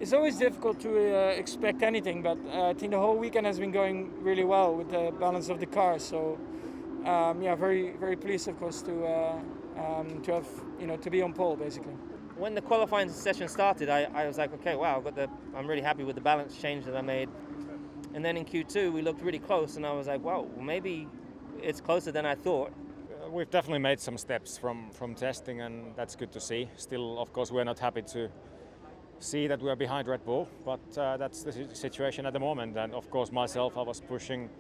It's always difficult to expect anything, but I think the whole weekend has been going really well with the balance of the car. So very very pleased, of course, to have to be on pole basically. When the qualifying session started, I was like, okay, wow, I'm really happy with the balance change that I made. And then in Q2, we looked really close, and I was like, wow, maybe it's closer than I thought. We've definitely made some steps from testing, and that's good to see. Still, of course, we're not happy to see that we are behind Red Bull, but that's the situation at the moment. And of course, myself, I was pushing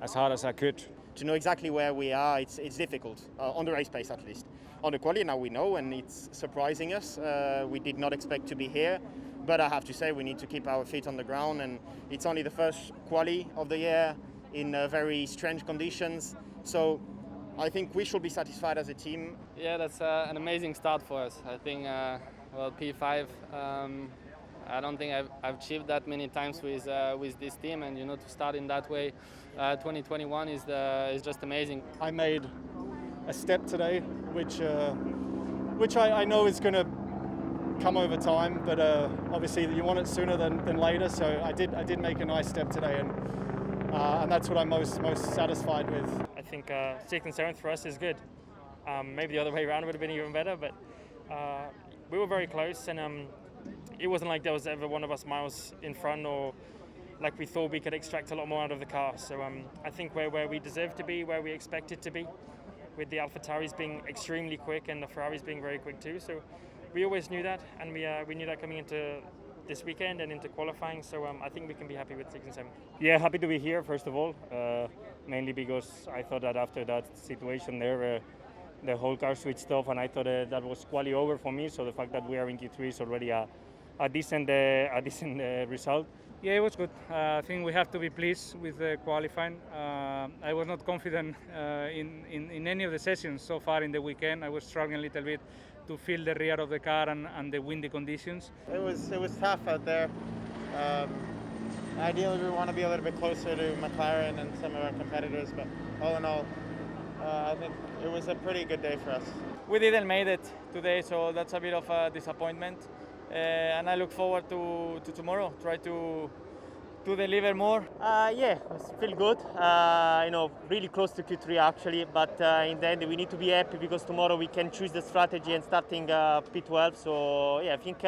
as hard as I could. To know exactly where we are, it's difficult, on the race pace at least. On the quali now we know, and it's surprising us. We did not expect to be here, but I have to say we need to keep our feet on the ground, and it's only the first quali of the year in very strange conditions. So I think we should be satisfied as a team. Yeah, that's an amazing start for us. I think, P5, I don't think I've achieved that many times with this team, and to start in that way, 2021 is just amazing. I made a step today, which I know is going to come over time, but obviously you want it sooner than later. So I did make a nice step today, and that's what I'm most satisfied with. I think 6th and 7th for us is good. Maybe the other way around would have been even better, but we were very close, and it wasn't like there was ever one of us miles in front, or like we thought we could extract a lot more out of the car. So I think we're where we deserve to be, where we expected to be, with the AlphaTauris being extremely quick and the Ferraris being very quick too. So we always knew that, and we knew that coming into this weekend and into qualifying. So I think we can be happy with 6 and 7. Yeah, happy to be here, first of all, mainly because I thought that after that situation there, the whole car switched off, and I thought that was quali over for me. So the fact that we are in Q3 is already a decent result. Yeah, it was good. I think we have to be pleased with the qualifying. I was not confident in any of the sessions so far in the weekend. I was struggling a little bit to feel the rear of the car and the windy conditions. It was tough out there. Ideally, we want to be a little bit closer to McLaren and some of our competitors, but all in all, I think it was a pretty good day for us. We didn't make it today, so that's a bit of a disappointment. And I look forward to tomorrow. Try to deliver more. Yeah, I feel good. Really close to Q3 actually, but in the end we need to be happy because tomorrow we can choose the strategy and starting P12. So yeah, I think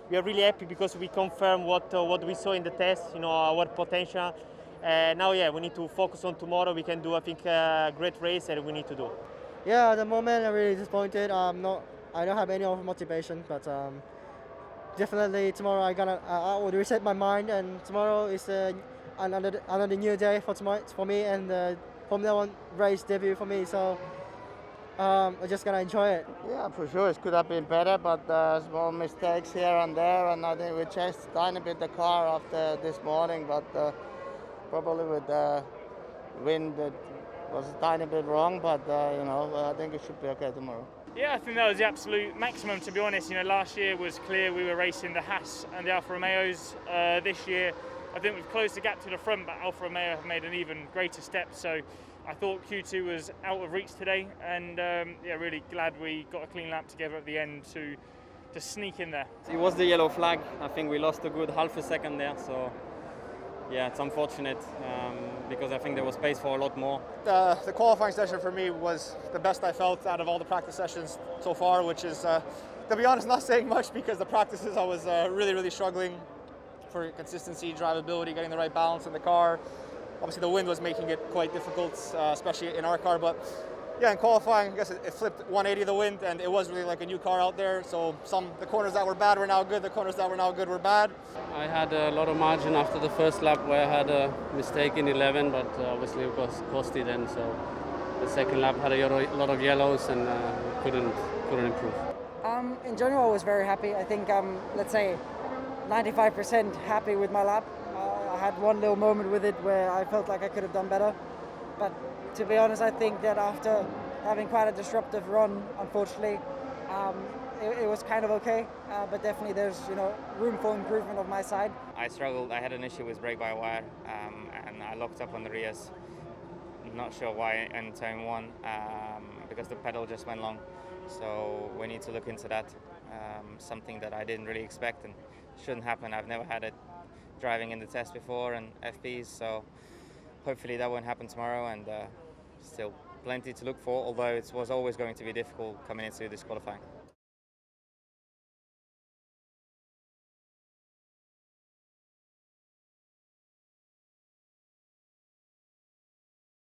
we are really happy because we confirm what we saw in the test. Our potential. Now, yeah, we need to focus on tomorrow. We can do, I think, a great race, and we need to do. Yeah, at the moment I'm really disappointed. I don't have any other motivation, but definitely tomorrow I will reset my mind, and tomorrow is another new day for me, and Formula One race debut for me. So I'm just gonna enjoy it. Yeah, for sure, it could have been better, but small mistakes here and there, and I think we changed a tiny bit the car after this morning, but probably with the wind it was a tiny bit wrong, but I think it should be okay tomorrow. Yeah, I think that was the absolute maximum, to be honest. Last year was clear we were racing the Haas and the Alfa Romeos. This year, I think we've closed the gap to the front, but Alfa Romeo have made an even greater step. So I thought Q2 was out of reach today, and really glad we got a clean lap together at the end to sneak in there. It was the yellow flag. I think we lost a good half a second there, so yeah, it's unfortunate because I think there was space for a lot more. The qualifying session for me was the best I felt out of all the practice sessions so far, which is, to be honest, not saying much because the practices I was really struggling for consistency, drivability, getting the right balance in the car. Obviously the wind was making it quite difficult, especially in our car, but yeah, in qualifying, I guess it flipped 180 the wind, and it was really like a new car out there. So the corners that were bad were now good, the corners that were now good were bad. I had a lot of margin after the first lap where I had a mistake in 11, but obviously it was costly then. So the second lap had a lot of yellows and couldn't improve. In general, I was very happy. I think let's say 95% happy with my lap. I had one little moment with it where I felt like I could have done better, but to be honest, I think that after having quite a disruptive run, unfortunately, it was kind of okay, but definitely there's room for improvement on my side. I struggled. I had an issue with brake-by-wire, and I locked up on the rears. Not sure why in turn 1, because the pedal just went long. So we need to look into that. Something that I didn't really expect, and shouldn't happen. I've never had it driving in the test before and FPs, so hopefully that won't happen tomorrow, and still plenty to look for, although it was always going to be difficult coming into this qualifying.